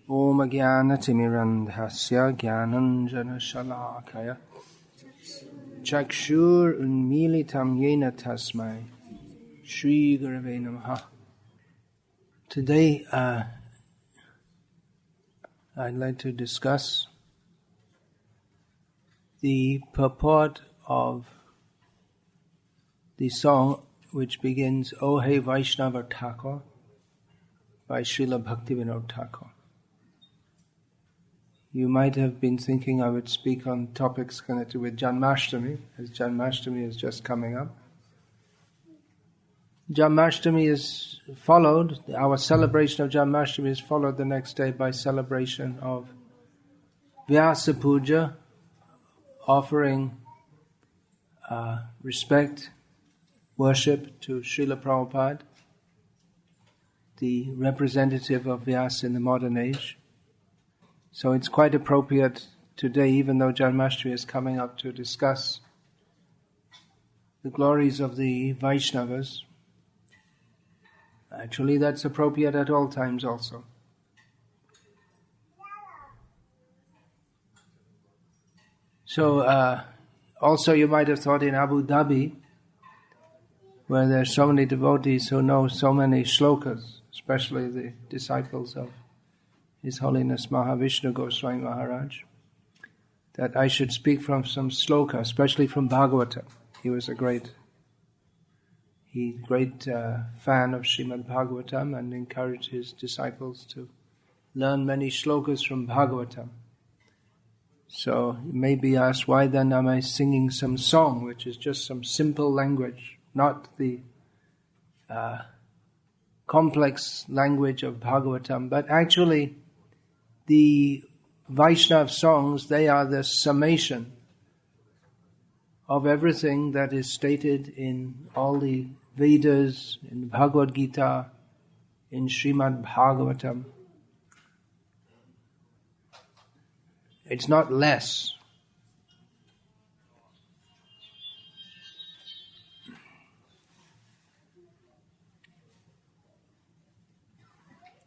Om Jnana-timirandhasya Jnananjana-shalakaya Chakshur Unmilitam Yena Tasmai Shri Gurave Namaha. Today I'd like to discuss the purport of the song which begins O Hey Vaisnava Thakur by Srila Bhaktivinoda Thakur. You might have been thinking I would speak on topics connected with Janmashtami, as Janmashtami is just coming up. Janmashtami is followed, our celebration of Janmashtami is followed the next day by celebration of Vyasa Puja, offering respect, worship to Srila Prabhupada, the representative of Vyasa in the modern age. So it's quite appropriate today, even though Janmashtami is coming up, to discuss the glories of the Vaishnavas. Actually, that's appropriate at all times also. So, also you might have thought in Abu Dhabi, where there are so many devotees who know so many shlokas, especially the disciples of His Holiness Mahavishnu Goswami Maharaj, that I should speak from some sloka, especially from Bhagavatam. He was a great fan of Srimad Bhagavatam and encouraged his disciples to learn many shlokas from Bhagavatam. So you may be asked, why then am I singing some song, which is just some simple language, not the complex language of Bhagavatam, but actually the Vaishnav songs, they are the summation of everything that is stated in all the Vedas, in Bhagavad Gita, in Srimad Bhagavatam. It's not less.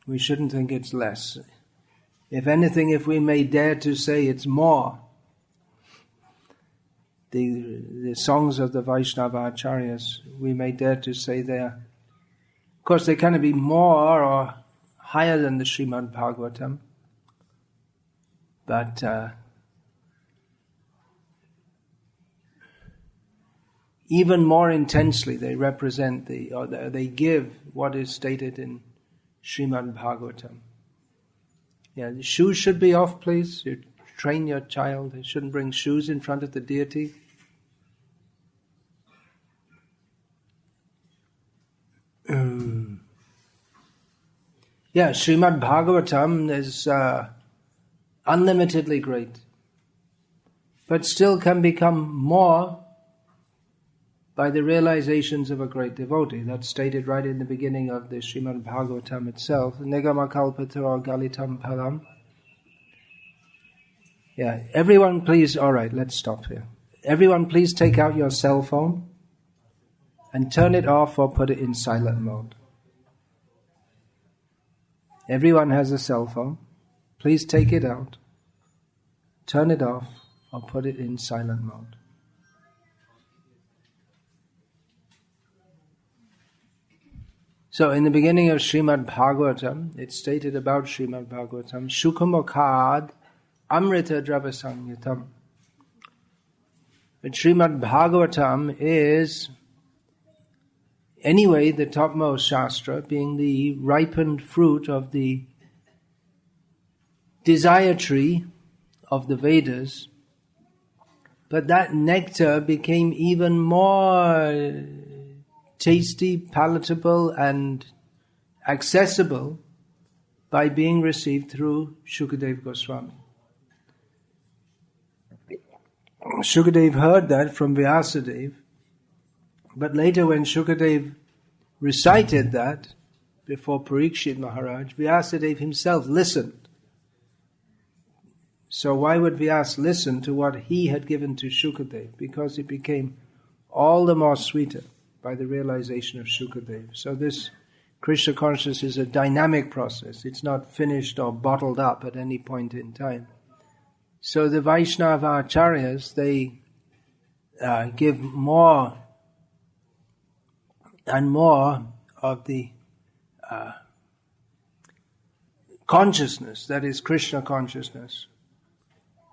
We shouldn't think it's less. If anything, if we may dare to say it's more, the songs of the Vaishnava Acharyas, we may dare to say they are, of course they cannot be more or higher than the Srimad Bhagavatam, but even more intensely they represent they give what is stated in Srimad Bhagavatam. Yeah, the shoes should be off, please. You train your child. They shouldn't bring shoes in front of the deity. Yeah, Srimad Bhagavatam is unlimitedly great, but still can become more by the realizations of a great devotee. That's stated right in the beginning of the Srimad Bhagavatam itself. Nigamakalpataro galitam param. Yeah, everyone please, alright, let's stop here. Everyone please take out your cell phone and turn it off or put it in silent mode. Everyone has a cell phone. Please take it out, turn it off or put it in silent mode. So in the beginning of Srimad Bhagavatam, it's stated about Srimad Bhagavatam, Shukamokad Amrita Dravasanyatam. But Srimad Bhagavatam is, anyway, the topmost Shastra, being the ripened fruit of the desire tree of the Vedas. But that nectar became even more tasty, palatable and accessible by being received through Shukadeva Goswami. Shukadeva heard that from Vyasadeva, but later when Shukadeva recited that before Parikshit Maharaj, Vyasadeva himself listened. So why would Vyasa listen to what he had given to Shukadeva? Because it became all the more sweeter by the realization of Shukadeva. So this Krishna consciousness is a dynamic process. It's not finished or bottled up at any point in time. So the Vaishnava acharyas, they give more and more of the consciousness, that is Krishna consciousness,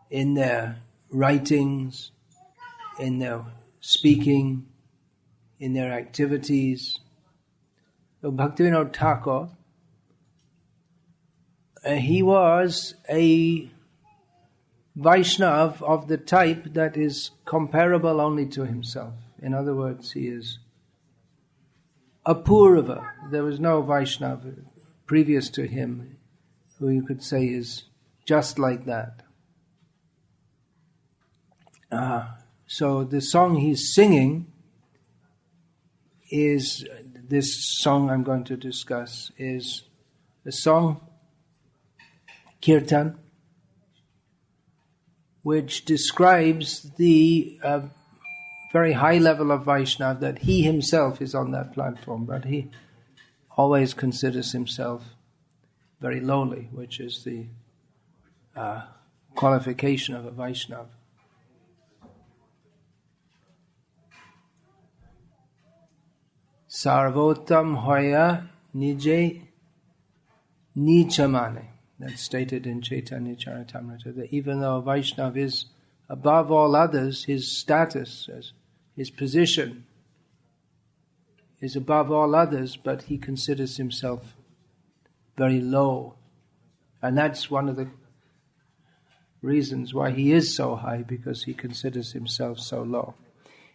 in their writings, in their speaking, in their activities. So Bhaktivinoda Thakur, he was a Vaishnava of the type that is comparable only to himself. In other words, he is Apurva. There was no Vaishnava previous to him who you could say is just like that. So the song he's singing is, this song I'm going to discuss, is a song, Kirtan, which describes the very high level of Vaishnava, that he himself is on that platform, but he always considers himself very lowly, which is the qualification of a Vaishnava. Sarvotam hoya nije nichamane. That's stated in Chaitanya Charitamrita, that even though Vaishnava is above all others, his status, his position is above all others, but he considers himself very low. And that's one of the reasons why he is so high, because he considers himself so low.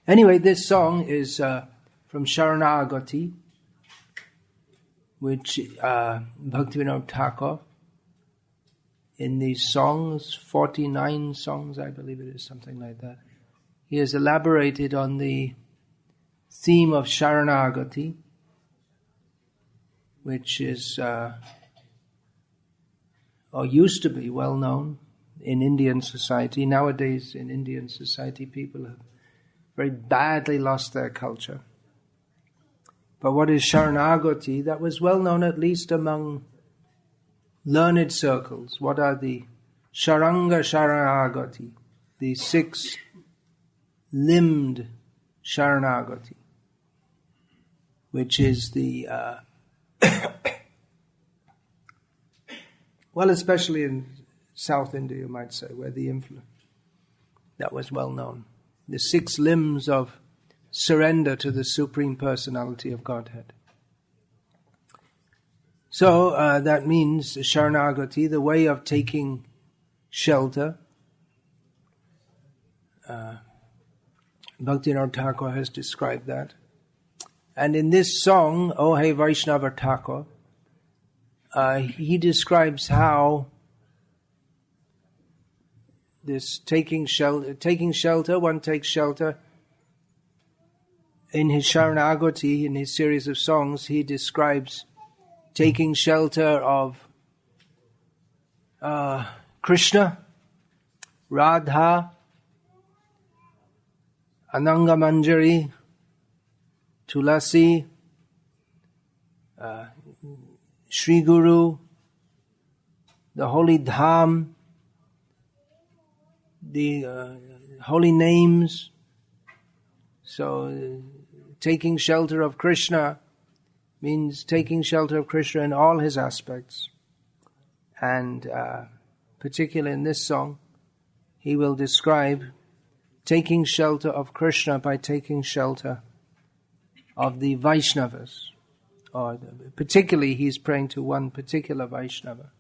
Anyway, this song is from Sharanagati, which Bhaktivinoda Thakur, in these songs, 49 songs, I believe it is, something like that, he has elaborated on the theme of Sharanagati, which is, or used to be well known in Indian society. Nowadays, in Indian society, people have very badly lost their culture. But what is Sharanagati? That was well known at least among learned circles. What are the Sharanga Sharanagati? The 6-limbed Sharanagati, which is the, well, especially in South India, you might say, where the influence, that was well known. The 6 limbs of surrender to the Supreme Personality of Godhead. So that means Sharanagati, the way of taking shelter. Bhaktivinoda Thakur has described that. And in this song, O Hey Vaishnava Thakur, he describes how this taking shelter, one takes shelter. In his Sharanagati, in his series of songs, he describes taking shelter of Krishna, Radha, Ananga Manjari, Tulasi, Sri Guru, the holy dham, the holy names. So taking shelter of Krishna means taking shelter of Krishna in all his aspects. And particularly in this song, he will describe taking shelter of Krishna by taking shelter of the Vaishnavas. Or particularly, he's praying to one particular Vaishnava.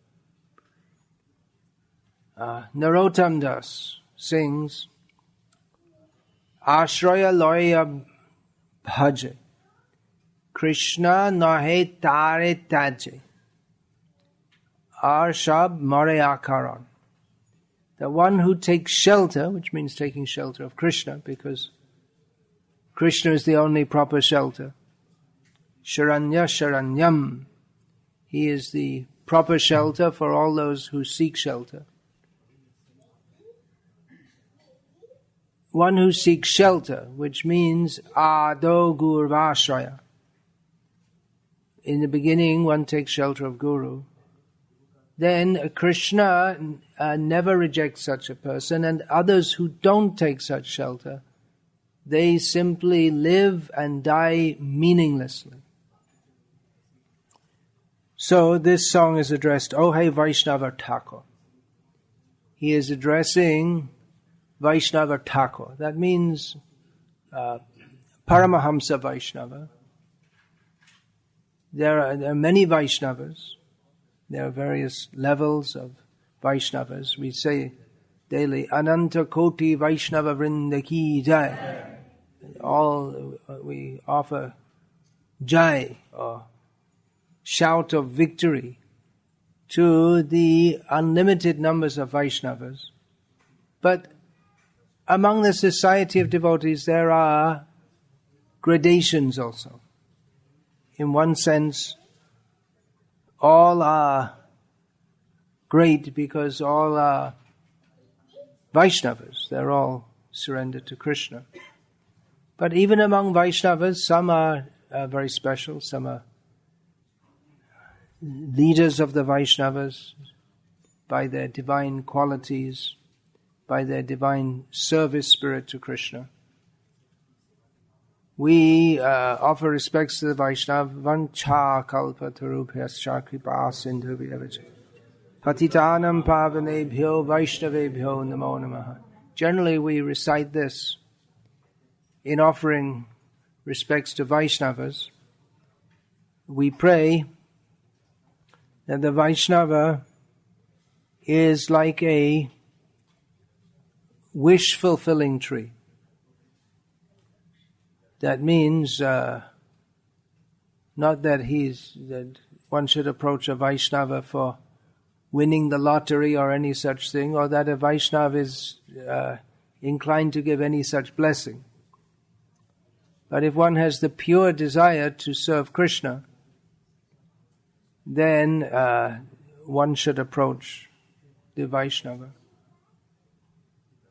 Narottam Das sings, Ashraya loya bhaje, Krishna nahe tare taje, Ar shab mare akaran. The one who takes shelter, which means taking shelter of Krishna, because Krishna is the only proper shelter. Sharanya Sharanyam. He is the proper shelter for all those who seek shelter. One who seeks shelter, which means Ado Gurvashraya. in the beginning one takes shelter of Guru. Then Krishna never rejects such a person, and others who don't take such shelter, they simply live and die meaninglessly. So this song is addressed, Oh hey Vaisnava Thakur. He is addressing Vaisnava Thakur. That means Paramahamsa Vaisnava. There are many Vaishnavas. There are various levels of Vaishnavas. We say daily, Ananta Koti Vaishnava Vrinda Ki Jai. We offer Jai, or shout of victory, to the unlimited numbers of Vaishnavas. But among the society of devotees there are gradations also. In one sense, all are great because all are Vaishnavas. They're all surrendered to Krishna. But even among Vaishnavas, some are very special, some are leaders of the Vaishnavas by their divine qualities, by their divine service spirit to Krishna. We offer respects to the Vaishnava. Vancha kalpa tarubhyascha kripa sindhu vyavacha. Patitanam pavanebhyo vaishnavebhyo namo namaha. Generally we recite this in offering respects to Vaishnavas. We pray that the Vaishnava is like a wish-fulfilling tree. That means not that one should approach a Vaishnava for winning the lottery or any such thing, or that a Vaishnava is inclined to give any such blessing. But if one has the pure desire to serve Krishna, then one should approach the Vaishnava,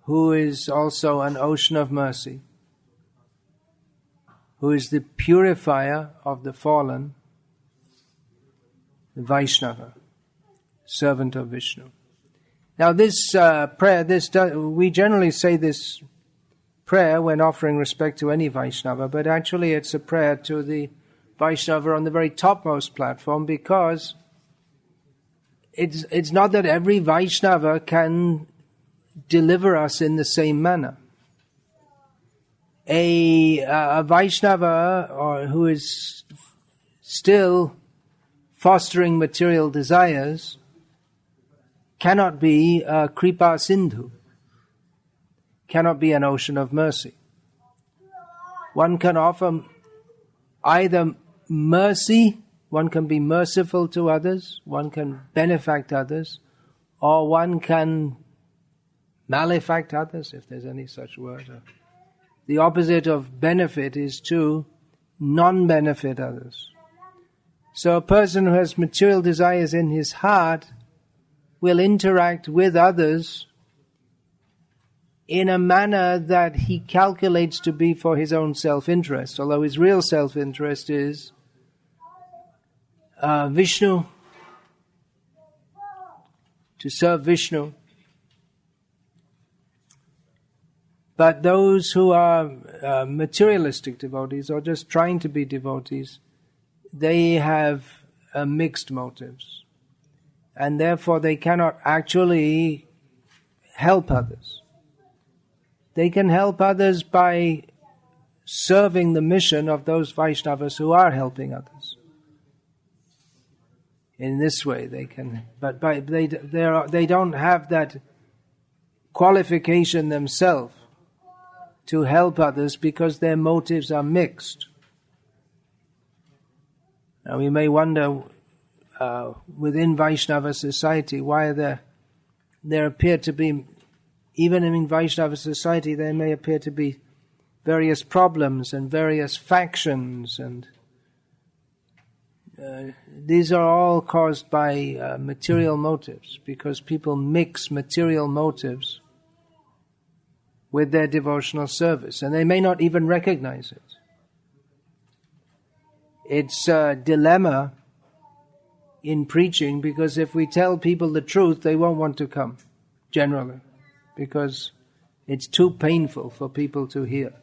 who is also an ocean of mercy, who is the purifier of the fallen, the Vaishnava, servant of Vishnu. Now this prayer, we generally say this prayer when offering respect to any Vaishnava, but actually it's a prayer to the Vaishnava on the very topmost platform, because it's not that every Vaishnava can deliver us in the same manner. A Vaishnava who is still fostering material desires cannot be a Kripa Sindhu, cannot be an ocean of mercy. One can offer either mercy, one can be merciful to others, one can benefact others, or one can malefact others, if there's any such word. The opposite of benefit is to non-benefit others. So a person who has material desires in his heart will interact with others in a manner that he calculates to be for his own self-interest, although his real self-interest is Vishnu, to serve Vishnu. But those who are materialistic devotees, or just trying to be devotees, they have mixed motives, and therefore they cannot actually help others. They can help others by serving the mission of those Vaishnavas who are helping others. In this way they can, but they don't have that qualification themselves to help others because their motives are mixed. Now we may wonder within Vaishnava society why there appear to be, even in Vaishnava society, there may appear to be various problems and various factions, and these are all caused by material motives, because people mix material motives with their devotional service, and they may not even recognize it. it's a dilemma in preaching, because if we tell people the truth, they won't want to come, generally, because it's too painful for people to hear.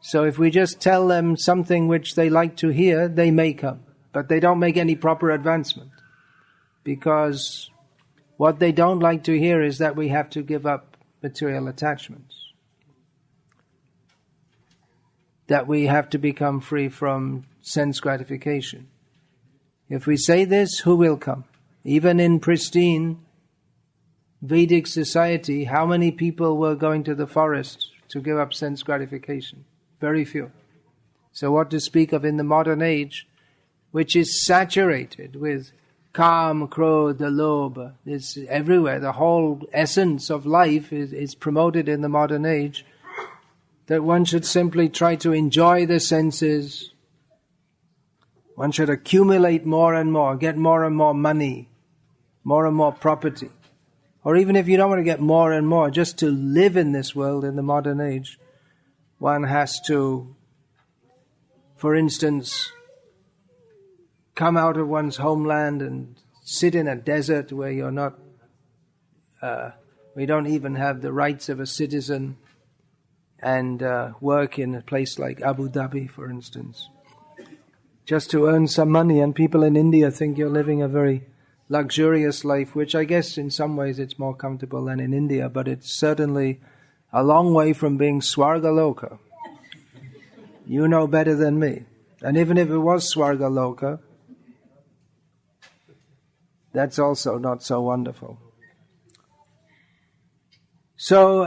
So if we just tell them something which they like to hear, they may come, but they don't make any proper advancement, because what they don't like to hear is that we have to give up material attachments, that we have to become free from sense gratification. If we say this, who will come? Even in pristine Vedic society, how many people were going to the forest to give up sense gratification? Very few. So what to speak of in the modern age, which is saturated with Kam, Krodha, Lobha. It's everywhere. The whole essence of life is promoted in the modern age, that one should simply try to enjoy the senses. One should accumulate more and more, get more and more money, more and more property. Or even if you don't want to get more and more, just to live in this world in the modern age, one has to, for instance, come out of one's homeland and sit in a desert where you're not, we don't even have the rights of a citizen, and work in a place like Abu Dhabi, for instance, just to earn some money. And people in India think you're living a very luxurious life, which I guess in some ways it's more comfortable than in India, but it's certainly a long way from being Swargaloka. You know better than me. And even if it was Swargaloka, that's also not so wonderful. So,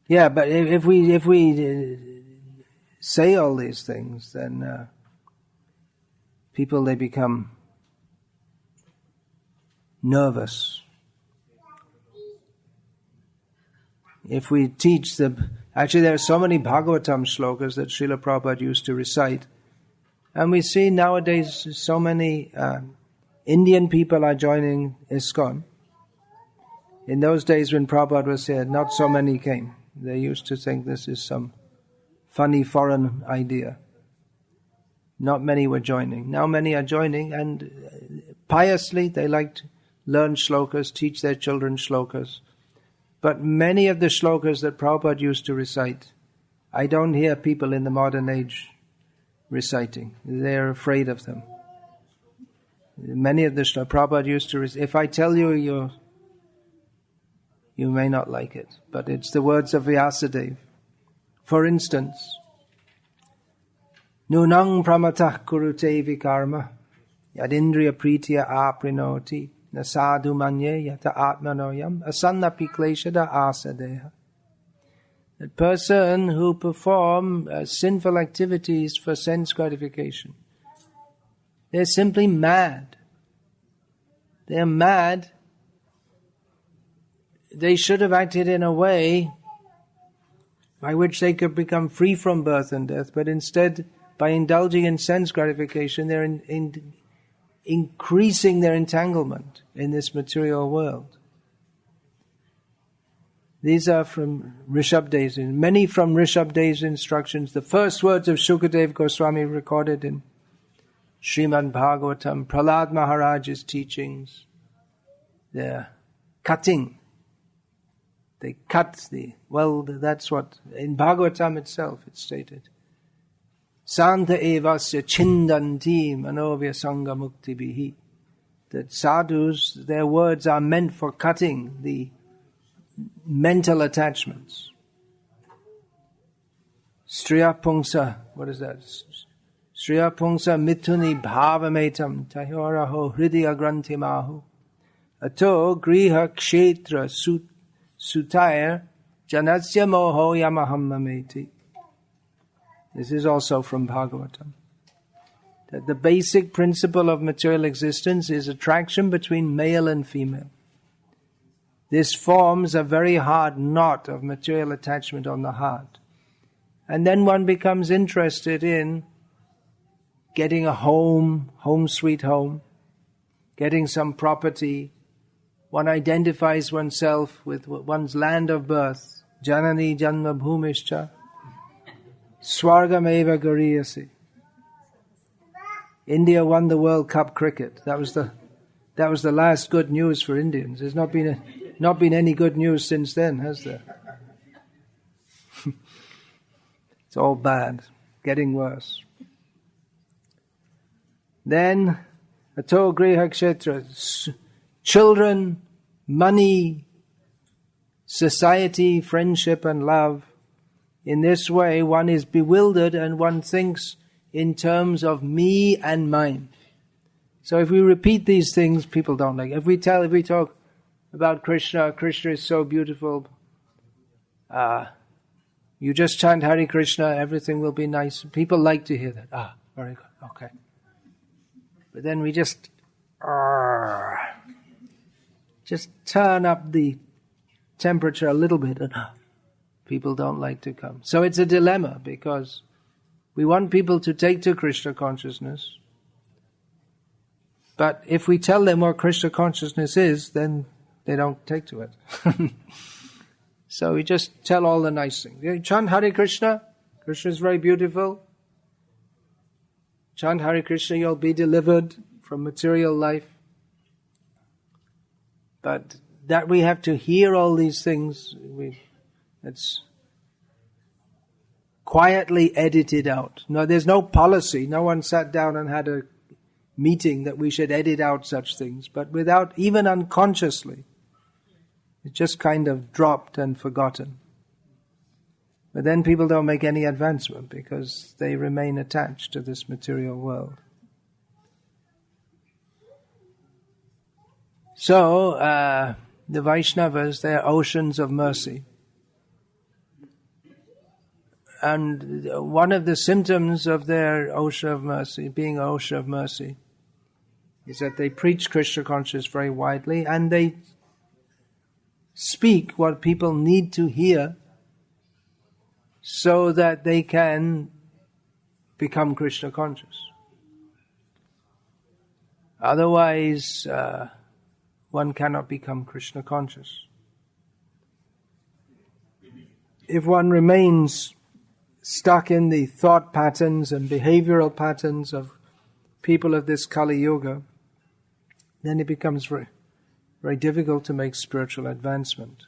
yeah, but if we say all these things, then people, they become nervous. If we teach actually there are so many Bhagavatam shlokas that Srila Prabhupada used to recite, and we see nowadays so many Indian people are joining ISKCON. In those days when Prabhupada was here, not so many came. They used to think this is some funny foreign idea. Not many were joining. Now many are joining, and piously they like to learn shlokas, teach their children shlokas. But many of the shlokas that Prabhupada used to recite, I don't hear people in the modern age reciting. They're afraid of them. Many of the shlokas Prabhupada used to recite, if I tell you, you may not like it, but it's the words of Vyasadeva. For instance, Nunang pramatah kurute vikarma yadindriya pritya aprinoti nasadu manye yata atmanoyam asannapi kleshada asadeha. The person who perform sinful activities for sense gratification, they're simply mad. They're mad. They should have acted in a way by which they could become free from birth and death, but instead, by indulging in sense gratification, they're increasing their entanglement in this material world. These are from Rishabhdeva's, many from Rishabhdeva's instructions. The first words of Shukadeva Goswami recorded in Srimad Bhagavatam, Prahlad Maharaj's teachings. They're cutting. They cut that's what, in Bhagavatam itself it's stated. Santa evasya chindanti manovya sangha mukti bihi. That sadhus, their words are meant for cutting the mental attachments. Striya pungsa, what is that? Striya pungsa mithuni bhavametam tayoraho hridya grantimahu. Ato griha kshetra sutair janasya moho yamahammameti. This is also from Bhagavatam. That the basic principle of material existence is attraction between male and female. This forms a very hard knot of material attachment on the heart. And then one becomes interested in getting a home sweet home, getting some property. One identifies oneself with one's land of birth, Janani Janma Bhumischa Swargameva Gariyasi. India won the World Cup cricket. That was the last good news for Indians. There's not been any good news since then, has there? It's all bad, getting worse. Then, Ato Griha Kshetra, children, money, society, friendship and love. In this way, one is bewildered and one thinks in terms of me and mine. So if we repeat these things, people don't like it. If we talk about Krishna, Krishna is so beautiful, you just chant Hare Krishna, everything will be nice. People like to hear that. Very good, okay. But then we just turn up the temperature a little bit and people don't like to come. So it's a dilemma because we want people to take to Krishna consciousness, but if we tell them what Krishna consciousness is, then they don't take to it. So we just tell all the nice things. You chant Hare Krishna, Krishna is very beautiful. Chant Hare Krishna, you'll be delivered from material life. But that we have to hear all these things, it's quietly edited out. No, there's no policy. No one sat down and had a meeting that we should edit out such things. But without, even unconsciously, it just kind of dropped and forgotten. But then people don't make any advancement because they remain attached to this material world. So, the Vaishnavas, they are oceans of mercy. And one of the symptoms of their ocean of mercy, being an ocean of mercy, is that they preach Krishna consciousness very widely and they speak what people need to hear so that they can become Krishna conscious. Otherwise, one cannot become Krishna conscious. If one remains stuck in the thought patterns and behavioral patterns of people of this Kali Yuga, then it becomes very, very difficult to make spiritual advancement.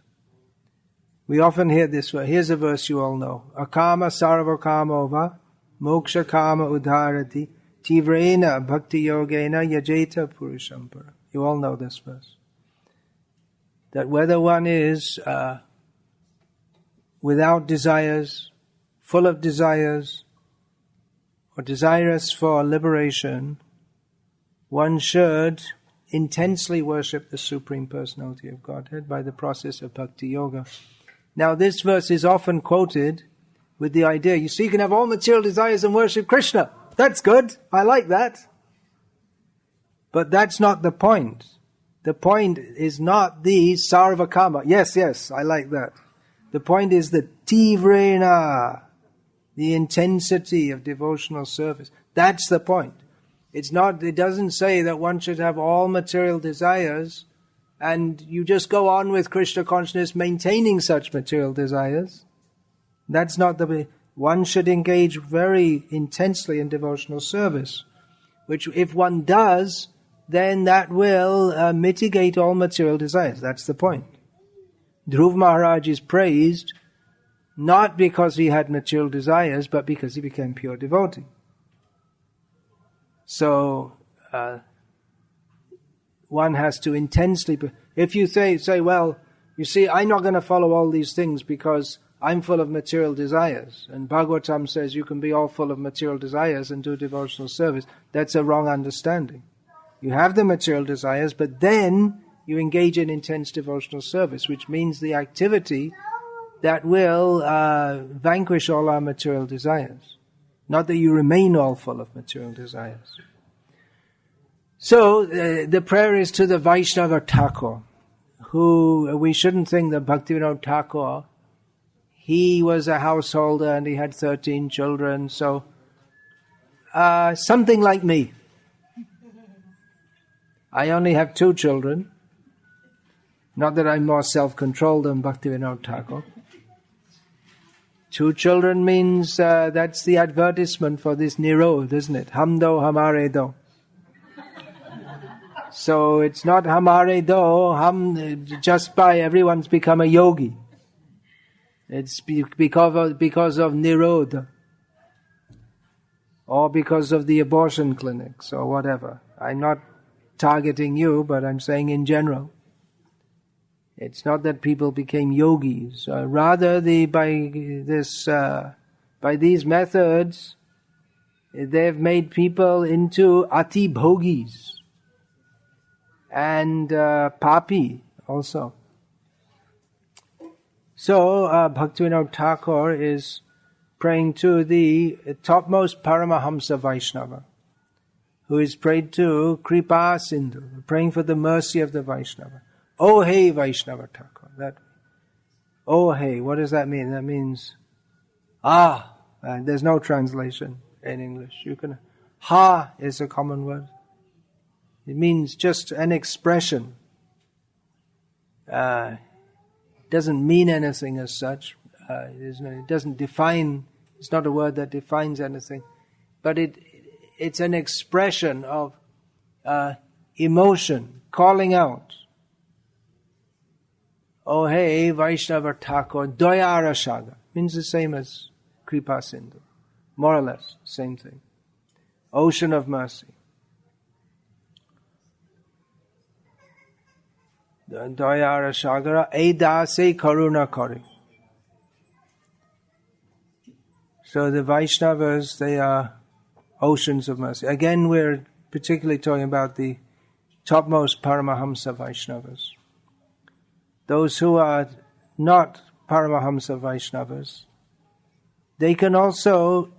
We often hear this verse. Here's a verse you all know. Akama sarva kamova moksha kama udharati tivrena bhakti yogena yajeta purishampara. You all know this verse. That whether one is without desires, full of desires, or desirous for liberation, one should intensely worship the Supreme Personality of Godhead by the process of Bhakti Yoga. Now this verse is often quoted with the idea, you see, you can have all material desires and worship Krishna. That's good. I like that. But that's not the point. The point is not the sarva kama. Yes, I like that. The point is the tivrena, the intensity of devotional service. That's the point. It doesn't say that one should have all material desires and you just go on with Krishna consciousness maintaining such material desires. That's not one should engage very intensely in devotional service, which if one does, then that will mitigate all material desires. That's the point. Dhruv Maharaj is praised not because he had material desires, but because he became pure devotee. So, one has to intensely... If you say, well, you see, I'm not going to follow all these things because I'm full of material desires. And Bhagavatam says you can be all full of material desires and do devotional service. That's a wrong understanding. You have the material desires, but then you engage in intense devotional service, which means the activity that will vanquish all our material desires. Not that you remain all full of material desires. So, the prayer is to the Vaisnava Thakura, who we shouldn't think that Bhaktivinoda Thakur, he was a householder and he had 13 children, so something like me. I only have 2 children. Not that I'm more self-controlled than Bhaktivinoda Thakur. 2 children means that's the advertisement for this Nirod, isn't it? Hum do, hamare do. So it's not hamare do, just by everyone's become a yogi. It's because of Nirod. Or because of the abortion clinics or whatever. I'm not targeting you, but I'm saying in general. It's not that people became yogis. Rather, by these methods, they've made people into ati bhogis and papi also. So, Bhaktivinoda Thakur is praying to the topmost Paramahamsa Vaishnava, who is prayed to Kripa Sindhu, praying for the mercy of the Vaishnava. Oh hey Vaishnava Thakur. Oh hey, what does that mean? That means, there's no translation in English. Ha is a common word. It means just an expression. Doesn't mean anything as such. It doesn't define, it's not a word that defines anything. But it's an expression of emotion, calling out. Oh hey, Vaishnava Thakur, Daya Rashaga. Means the same as Kripa Sindhu. More or less, same thing. Ocean of mercy. Daya Rashaga, Eda se karuna kari. So the Vaishnavas, they are oceans of mercy. Again, we're particularly talking about the topmost Paramahamsa Vaishnavas. Those who are not Paramahamsa Vaishnavas, they can also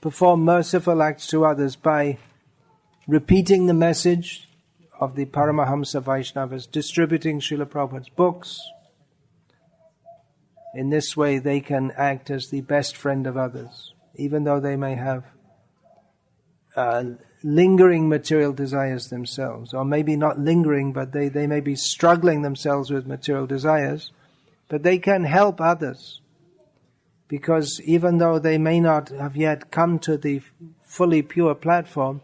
perform merciful acts to others by repeating the message of the Paramahamsa Vaishnavas, distributing Srila Prabhupada's books. In this way, they can act as the best friend of others, even though they may have lingering material desires themselves, or maybe not lingering, but they may be struggling themselves with material desires, but they can help others, because even though they may not have yet come to the fully pure platform,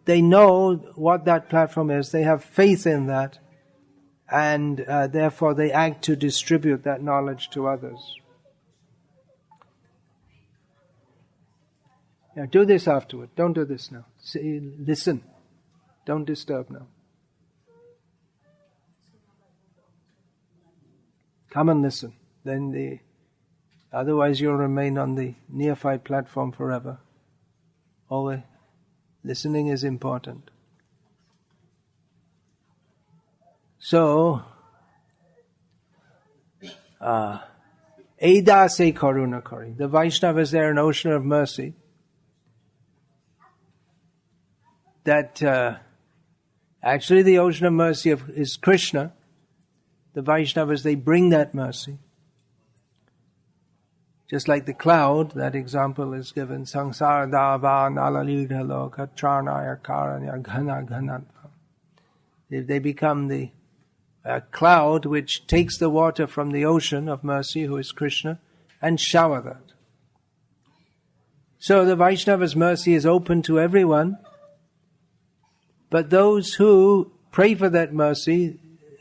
they know what that platform is, they have faith in that, and therefore they act to distribute that knowledge to others. Now do this afterward. Don't do this now. Listen. Don't disturb now. Come and listen. Otherwise you'll remain on the neophyte platform forever. Always. Listening is important. So, Eda se karuna kari. The Vaishnavas, they're an ocean of mercy. That actually the ocean of mercy is Krishna. The Vaishnavas, they bring that mercy. Just like the cloud, that example is given. Sangsara dava nalalidha loka tranaya karanya ghana ghanatva. They become the cloud which takes the water from the ocean of mercy, who is Krishna, and shower that. So the Vaishnava's mercy is open to everyone, but those who pray for that mercy,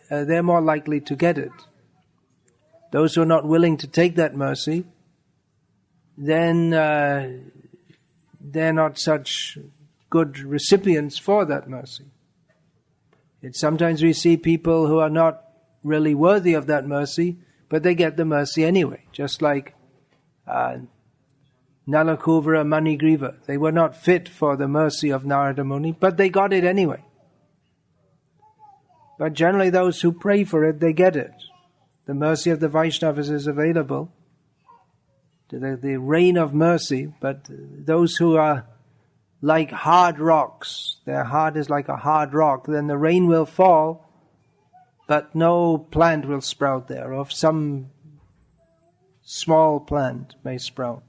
they're more likely to get it. Those who are not willing to take that mercy, then they're not such good recipients for that mercy. Sometimes we see people who are not really worthy of that mercy, but they get the mercy anyway. Just like Nalakuvara, Manigriva. They were not fit for the mercy of Narada Muni, but they got it anyway. But generally those who pray for it, they get it. The mercy of the Vaishnavas is available. The rain of mercy, but those who are like hard rocks, their heart is like a hard rock, then the rain will fall, but no plant will sprout there, or some small plant may sprout.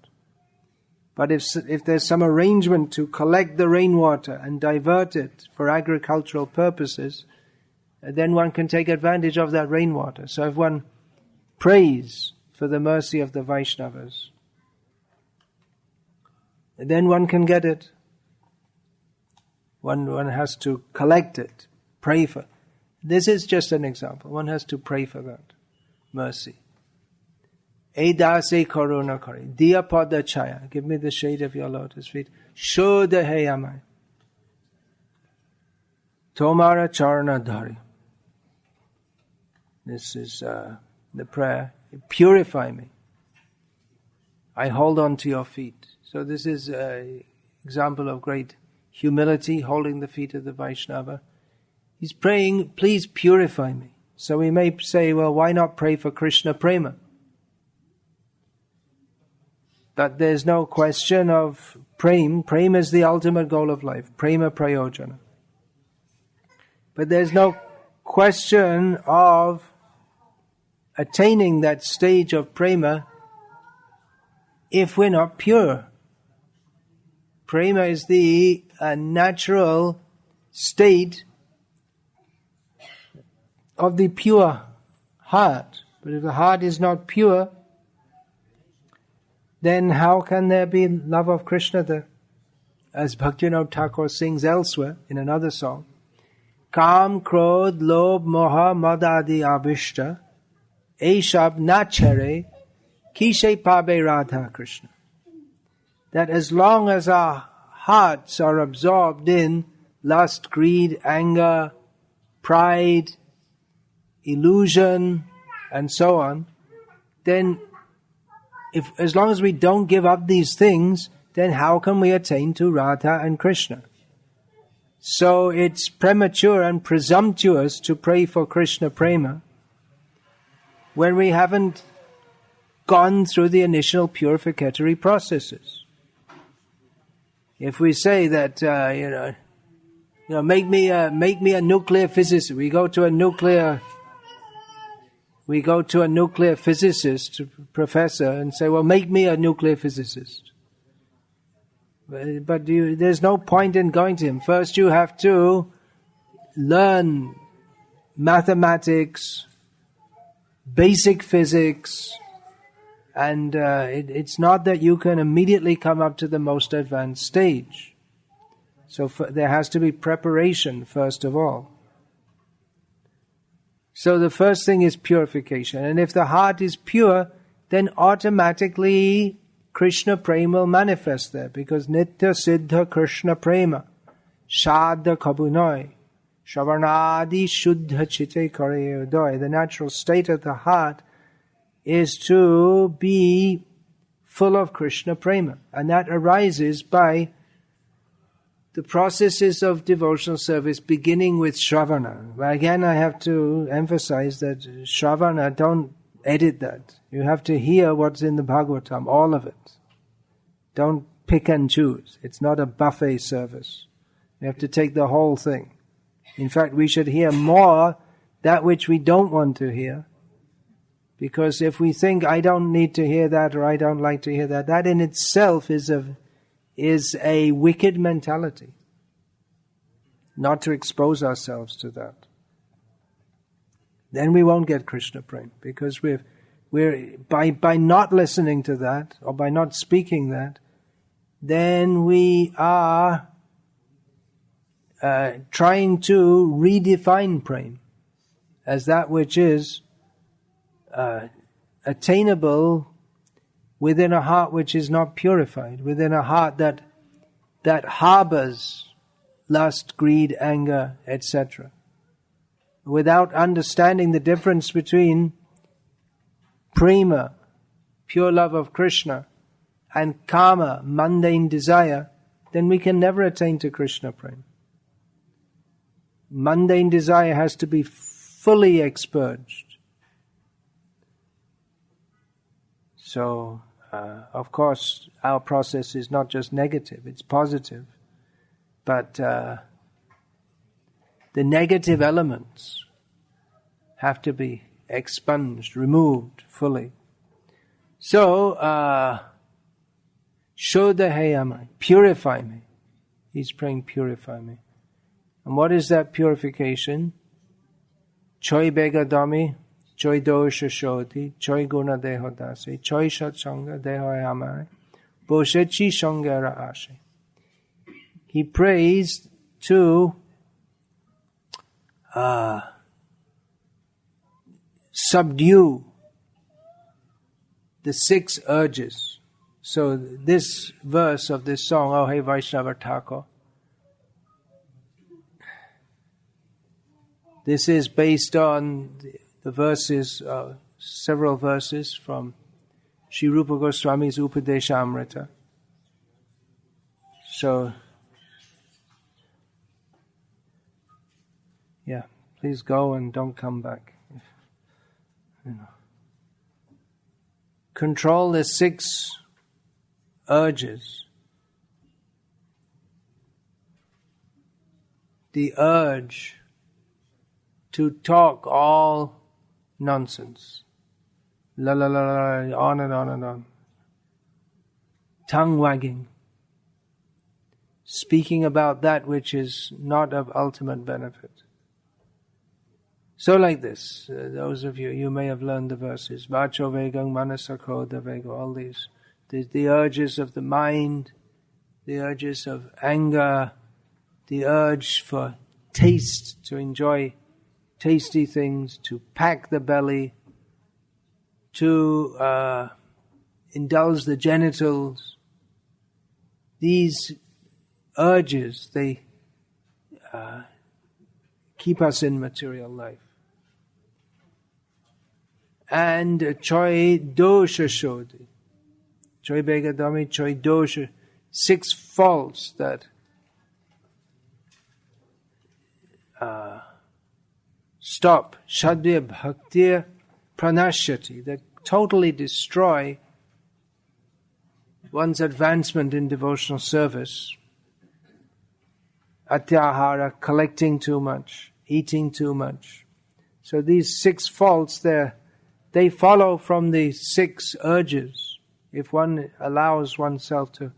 But if there's some arrangement to collect the rainwater and divert it for agricultural purposes, then one can take advantage of that rainwater. So if one prays for the mercy of the Vaishnavas. And then one can get it. One has to collect it, pray for. This is just an example. One has to pray for that mercy. Edase koruna kari, diya pada chaya, give me the shade of your lotus feet. Shodha he amai, tomara charana dhari. This is the prayer. Purify me. I hold on to your feet. So this is an example of great humility, holding the feet of the Vaishnava. He's praying, please purify me. So we may say, well, why not pray for Krishna Prema? But there's no question of prema. Prema is the ultimate goal of life. Prema prayojana. But there's no question of attaining that stage of prema if we're not pure. Prema is the natural state of the pure heart. But if the heart is not pure, then how can there be love of Krishna there? As Bhaktivinoda Thakur sings elsewhere in another song, Kam, Krodh, Lobh, Moha, Mad Adi Abhishta, Aishab Nachare, Kishe Pabe Radha Krishna. That as long as our hearts are absorbed in lust, greed, anger, pride, illusion, and so on, then as long as we don't give up these things, then how can we attain to Radha and Krishna? So it's premature and presumptuous to pray for Krishna Prema when we haven't gone through the initial purificatory processes. If we say that, make me a nuclear physicist, we go to a nuclear physicist, professor, and say, well, make me a nuclear physicist. But there's no point in going to him. First you have to learn mathematics, basic physics, and it's not that you can immediately come up to the most advanced stage. So there has to be preparation first of all. So the first thing is purification. And if the heart is pure, then automatically Krishna Prema will manifest there. Because Nitya Siddha Krishna Prema, Shadha Kabunoi, Shavarnadi Shuddha Chite Kare Udoy. The natural state of the heart is to be full of Krishna Prema. And that arises by the processes of devotional service beginning with Shravana. But again, I have to emphasize that Shravana, don't edit that. You have to hear what's in the Bhagavatam, all of it. Don't pick and choose. It's not a buffet service. You have to take the whole thing. In fact, we should hear more that which we don't want to hear. Because if we think, I don't need to hear that or I don't like to hear that, that in itself is a wicked mentality. Not to expose ourselves to that. Then we won't get Krishna Prema, because we're by not listening to that or by not speaking that, then we are trying to redefine Prema as that which is attainable within a heart which is not purified, within a heart that harbors lust, greed, anger, etc. Without understanding the difference between prema, pure love of Krishna, and kama, mundane desire, then we can never attain to Krishna Prema. Mundane desire has to be fully expurged. So, of course, our process is not just negative, it's positive. But the negative elements have to be expunged, removed fully. So, Shodahayamai, purify me. He's praying, purify me. And what is that purification? Choi Begadami, Choi dosha shodhi, choi guna deho dasi, choi satsanga deho amare, boshe chi shongera ashe. He prays to subdue the 6 urges. So this verse of this song, Oh Hey Vaisnava Thakur, this is based on the verses, several verses from Sri Rupa Goswami's Upadeshamrita. So, yeah, please go and don't come back. Control the 6 urges. The urge to talk all nonsense. La la la la, on and on and on. Tongue wagging. Speaking about that which is not of ultimate benefit. So like this, those of you may have learned the verses. Vacho vegang manasakrodha vego, all these. The urges of the mind, the urges of anger, the urge for taste, to enjoy tasty things, to pack the belly, to indulge the genitals. These urges, they keep us in material life. And choi dosha shodhi, choi begadami, choi dosha, 6 faults that stop shadya bhakti pranashyati, that totally destroy one's advancement in devotional service. Atyahara, collecting too much, eating too much. So these 6 faults, they follow from the 6 urges. If one allows oneself to,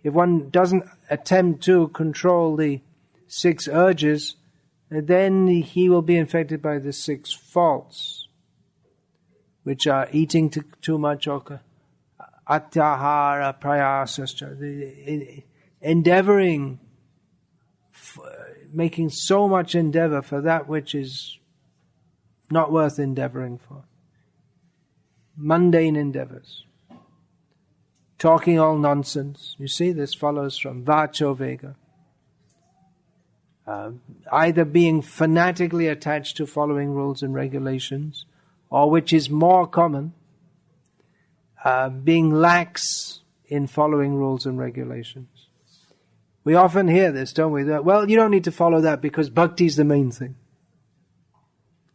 if one doesn't attempt to control the 6 urges, then he will be infected by the 6 faults, which are eating too much, or atyahara prayasascha, endeavoring, making so much endeavor for that which is not worth endeavoring for. Mundane endeavors. Talking all nonsense. You see, this follows from Vacho Vega. Either being fanatically attached to following rules and regulations, or which is more common, being lax in following rules and regulations. We often hear this, don't we? That, well, you don't need to follow that because bhakti is the main thing.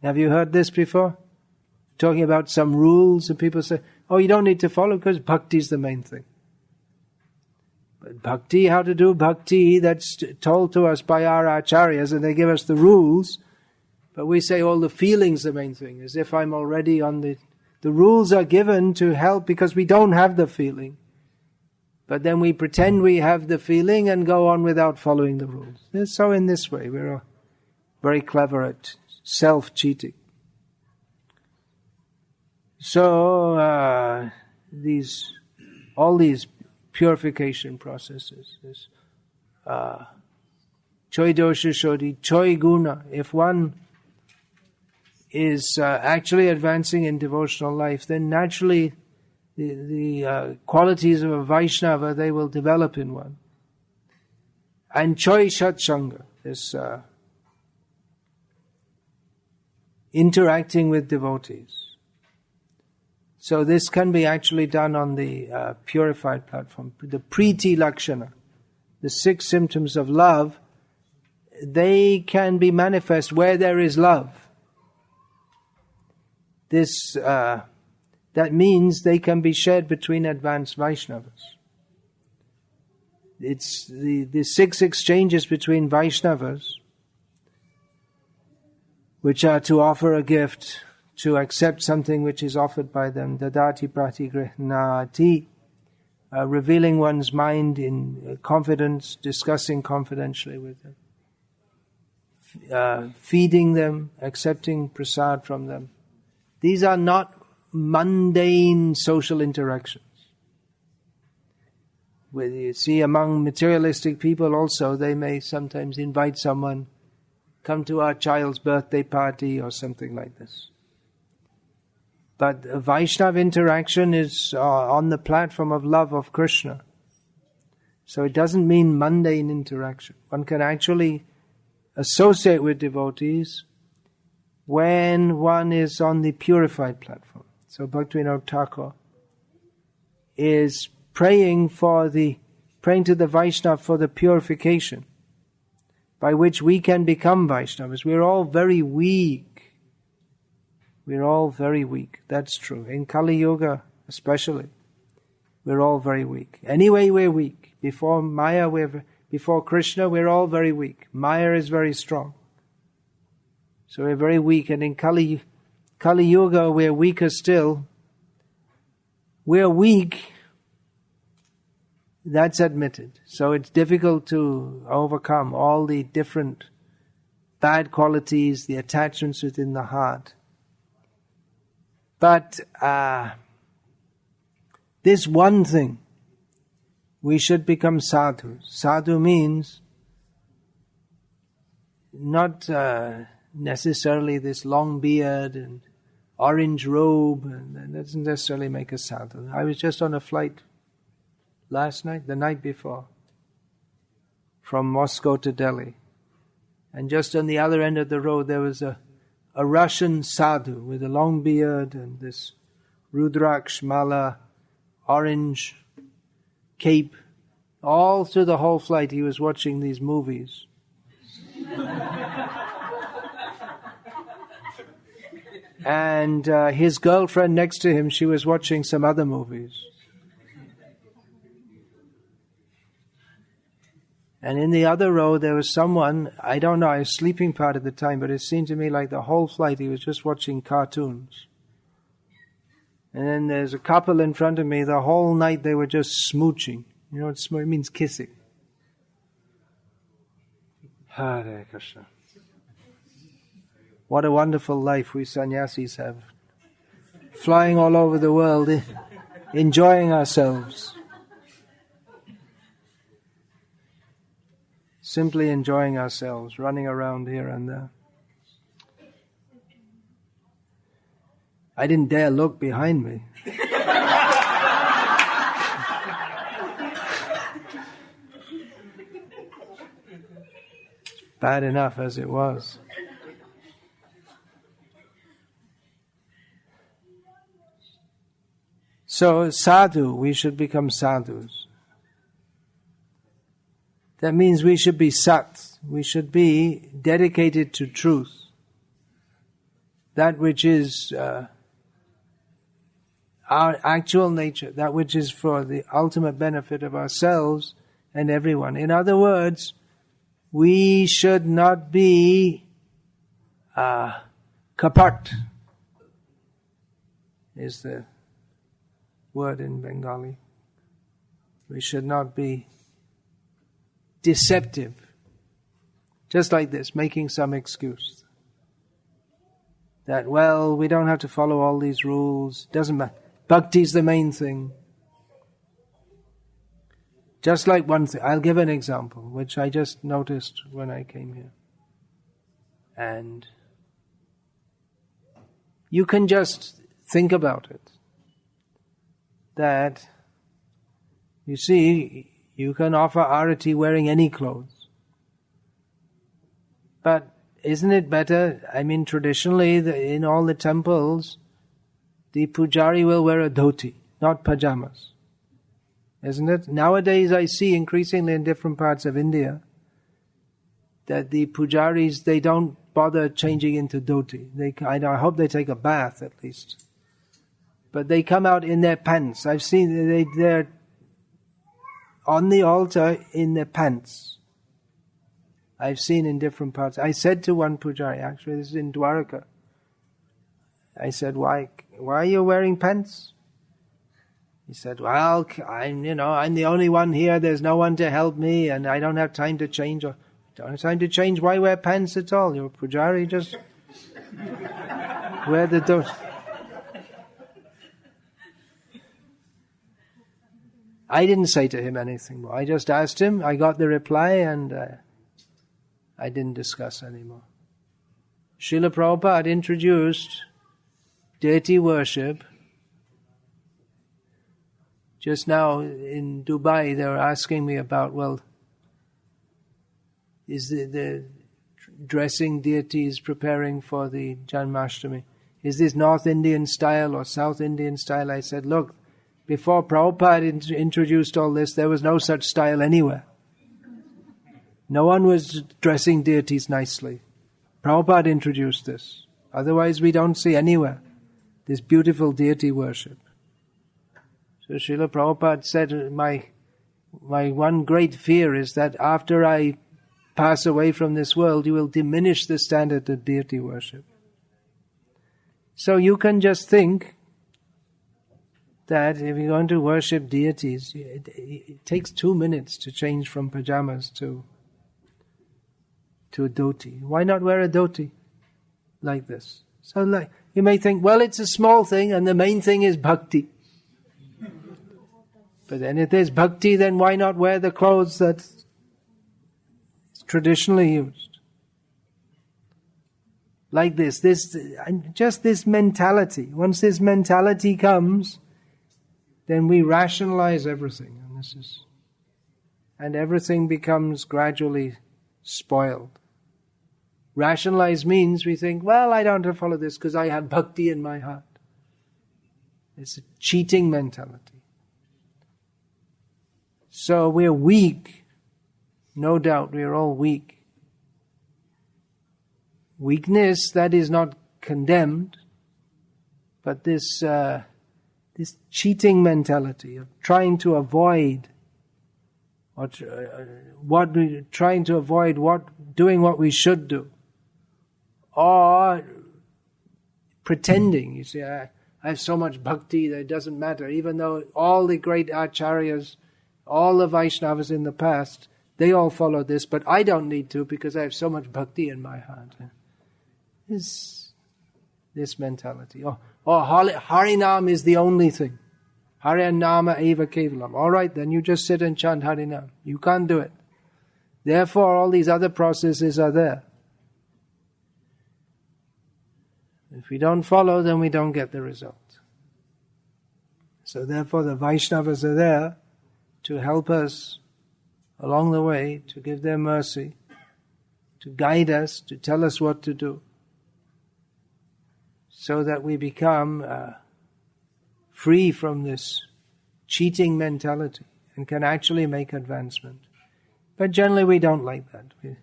Have you heard this before? Talking about some rules, and people say, oh, you don't need to follow because bhakti is the main thing. But bhakti, how to do bhakti, that's told to us by our acharyas, and they give us the rules. But we say, oh, the feeling's the main thing, as if I'm already on the rules are given to help because we don't have the feeling. But then we pretend we have the feeling and go on without following the rules. So in this way, we're very clever at self-cheating. So all these purification processes, choi dosha shodhi, choi guna. If one is actually advancing in devotional life, then naturally the qualities of a Vaisnava, they will develop in one. And choi satsanga, this interacting with devotees. So this can be actually done on the purified platform. The priti lakshana, the 6 symptoms of love, they can be manifest where there is love. This that means they can be shared between advanced Vaishnavas. It's the 6 exchanges between Vaishnavas, which are to offer a gift, to accept something which is offered by them, dadati pratigrihnati, revealing one's mind in confidence, discussing confidentially with them, feeding them, accepting prasad from them, These are not mundane social interactions. Where you see among materialistic people also, they may sometimes invite someone, come to our child's birthday party or something like this. But a Vaishnava interaction is on the platform of love of Krishna. So it doesn't mean mundane interaction. One can actually associate with devotees when one is on the purified platform. So Bhaktivinoda Thakur is praying to the Vaishnava for the purification by which we can become Vaishnavas. We're all very weak. We're all very weak. That's true. In Kali Yuga especially, we're all very weak. Anyway, we're weak. Before Maya, before Krishna, we're all very weak. Maya is very strong. So we're very weak. And in Kali Yuga, we're weaker still. We're weak. That's admitted. So it's difficult to overcome all the different bad qualities, the attachments within the heart. But this one thing, we should become sadhus. Sadhu means not necessarily this long beard and orange robe, and that doesn't necessarily make us sadhu. I was just on a flight the night before, from Moscow to Delhi. And just on the other end of the road there was a Russian sadhu with a long beard and this Rudraksh mala, orange cape. All through the whole flight he was watching these movies. And his girlfriend next to him, she was watching some other movies. And in the other row there was someone, I don't know, I was sleeping part of the time, but it seemed to me like the whole flight he was just watching cartoons. And then there's a couple in front of me, the whole night they were just smooching. You know what it means? Kissing. Hare Krishna. What a wonderful life we sannyasis have. Flying all over the world, enjoying ourselves. Simply enjoying ourselves, running around here and there. I didn't dare look behind me. Bad enough as it was. So, sadhu, we should become sadhus. That means we should be sat. We should be dedicated to truth. That which is our actual nature. That which is for the ultimate benefit of ourselves and everyone. In other words, we should not be kapat, is the word in Bengali. We should not be deceptive. Just like this, making some excuse. That, well, we don't have to follow all these rules. Doesn't matter. Bhakti is the main thing. Just like one thing. I'll give an example, which I just noticed when I came here. And you can just think about it. That, you see, you can offer arati wearing any clothes. But isn't it better? I mean, traditionally, in all the temples, the pujari will wear a dhoti, not pajamas. Isn't it? Nowadays, I see increasingly in different parts of India that the pujaris, they don't bother changing into dhoti. I hope they take a bath at least. But they come out in their pants. I've seen they're on the altar in their pants. I've seen in different parts. I said to one pujari, actually this is in Dwaraka, I said, why are you wearing pants? He said, well, I'm the only one here, there's no one to help me, and I don't have time to change. Don't have time to change, why wear pants at all? You're a pujari, just wear the dhoti. I didn't say to him anything more. I just asked him, I got the reply, and I didn't discuss anymore. Srila Prabhupada introduced deity worship. Just now in Dubai, they were asking me about, well, is the dressing deities preparing for the Janmashtami, is this North Indian style or South Indian style? I said, look, before Prabhupada introduced all this, there was no such style anywhere. No one was dressing deities nicely. Prabhupada introduced this. Otherwise we don't see anywhere this beautiful deity worship. So Srila Prabhupada said, my one great fear is that after I pass away from this world, you will diminish the standard of deity worship. So you can just think that if you're going to worship deities, it takes 2 minutes to change from pajamas to a dhoti. Why not wear a dhoti like this? So like, you may think, well, it's a small thing and the main thing is bhakti. But then if there's bhakti, then why not wear the clothes that's traditionally used? Like this, just this mentality. Once this mentality comes, then we rationalize everything, and everything becomes gradually spoiled. Rationalize means we think, well, I don't have to follow this because I have bhakti in my heart. It's a cheating mentality. So we're weak. No doubt we're all weak. Weakness that is not condemned, but this cheating mentality of trying to avoid doing what we should do, or pretending. You see, I have so much bhakti that it doesn't matter, even though all the great acharyas, all the Vaishnavas in the past, they all follow this, but I don't need to because I have so much bhakti in my heart. This mentality. Or Harinam is the only thing. Harinama eva kevalam. All right, then you just sit and chant Harinam. You can't do it. Therefore, all these other processes are there. If we don't follow, then we don't get the result. So therefore, the Vaishnavas are there to help us along the way, to give their mercy, to guide us, to tell us what to do, so that we become free from this cheating mentality and can actually make advancement. But generally we don't like that, you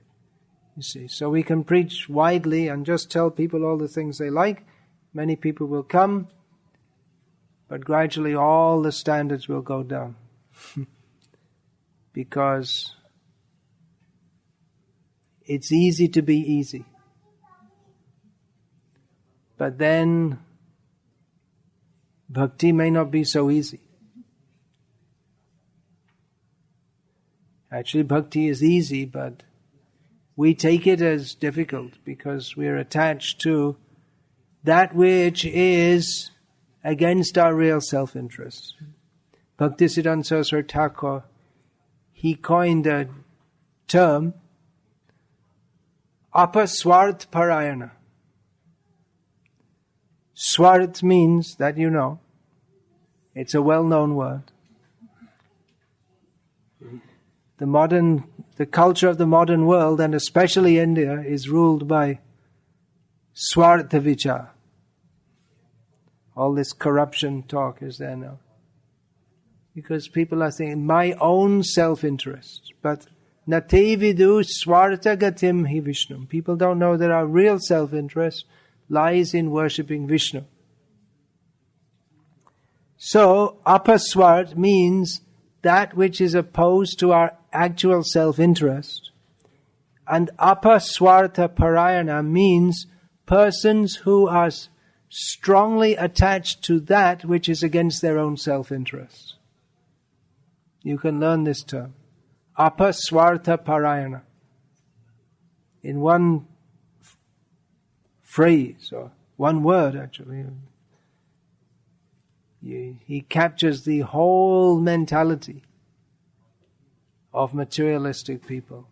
see. So we can preach widely and just tell people all the things they like. Many people will come, but gradually all the standards will go down. Because it's easy to be easy. But then bhakti may not be so easy. Actually, bhakti is easy, but we take it as difficult because we're attached to that which is against our real self-interest. Bhaktisiddhanta Saraswati Thakur, he coined a term, apaswart parayana. Swart means that you know. It's a well-known word. The culture of the modern world, and especially India, is ruled by swartha vichar. All this corruption talk is there now. Because people are thinking, my own self-interest. But nate vidu swartha gatim hi Vishnu. People don't know that our real self-interest lies in worshipping Vishnu. So, apaswart means that which is opposed to our actual self-interest. And apaswartha parayana means persons who are strongly attached to that which is against their own self-interest. You can learn this term. Apaswartha parayana. In one phrase, or one word actually. He captures the whole mentality of materialistic people.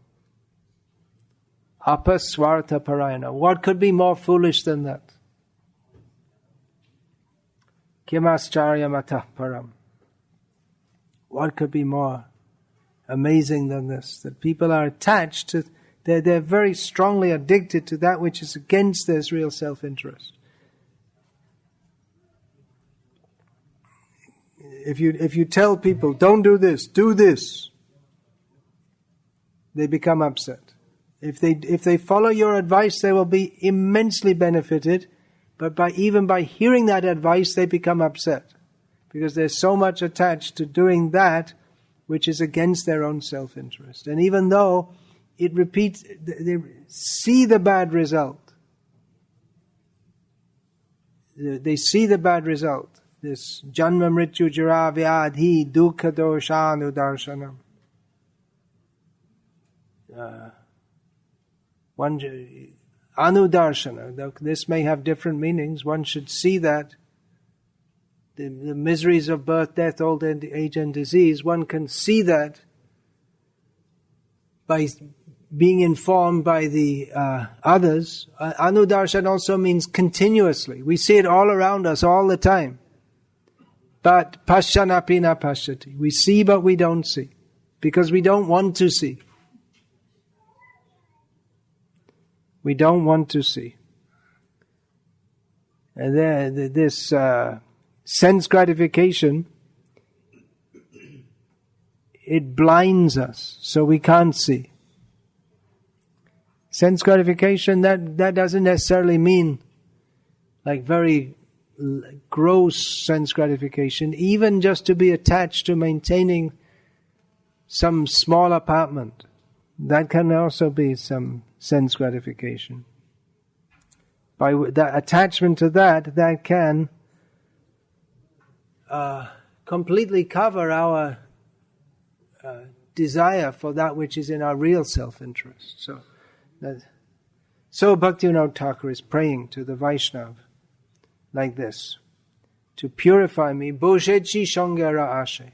Apaswartha parayana. What could be more foolish than that? Kimascharya matah param. What could be more amazing than this? That people are attached to, they're very strongly addicted to that which is against their real self-interest. If you tell people, don't do this, do this, they become upset. If they follow your advice, they will be immensely benefited, but even by hearing that advice, they become upset. Because they're so much attached to doing that which is against their own self-interest. And even though it repeats, they see the bad result. They see the bad result. This janma mrityu jara vyadhi dukkha doshanu darshanam. Anudarshana. This may have different meanings. One should see that the miseries of birth, death, old age and disease, one can see that by being informed by the others. Anudarshan also means continuously. We see it all around us all the time. But pashyanapi na pashyati. We see but we don't see. Because we don't want to see. We don't want to see. And this sense gratification, it blinds us, so we can't see. Sense gratification, that doesn't necessarily mean like very gross sense gratification, even just to be attached to maintaining some small apartment. That can also be some sense gratification. By that attachment to that can completely cover our desire for that which is in our real self-interest. So Bhaktivinoda Thakur is praying to the Vaishnava like this: to purify me, boshechi shongara ashe.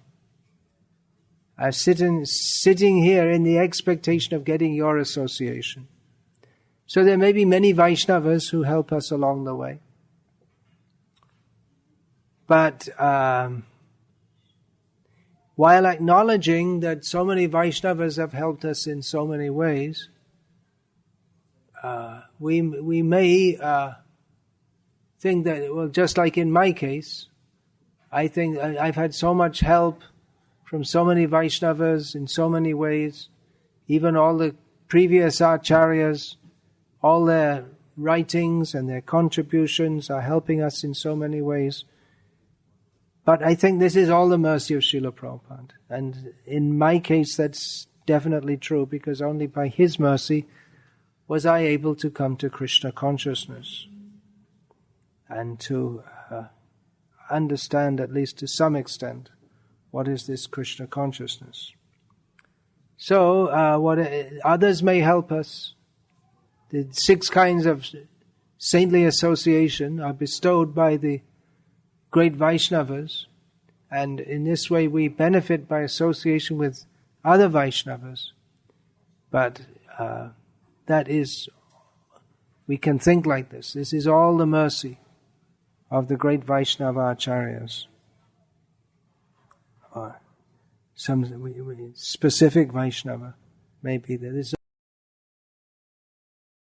I'm sitting here in the expectation of getting your association. So there may be many Vaishnavas who help us along the way. But while acknowledging that so many Vaishnavas have helped us in so many ways, we may think that, well, just like in my case, I think I've had so much help from so many Vaishnavas in so many ways, even all the previous acharyas, all their writings and their contributions are helping us in so many ways. But I think this is all the mercy of Srila Prabhupada. And in my case, that's definitely true, because only by his mercy was I able to come to Krishna consciousness and to understand, at least to some extent, what is this Krishna consciousness. So, what others may help us. The 6 kinds of saintly association are bestowed by the great Vaishnavas, and in this way we benefit by association with other Vaishnavas. But that is, we can think like this. This is all the mercy of the great Vaishnava acharyas. Or some specific Vaishnava maybe. There is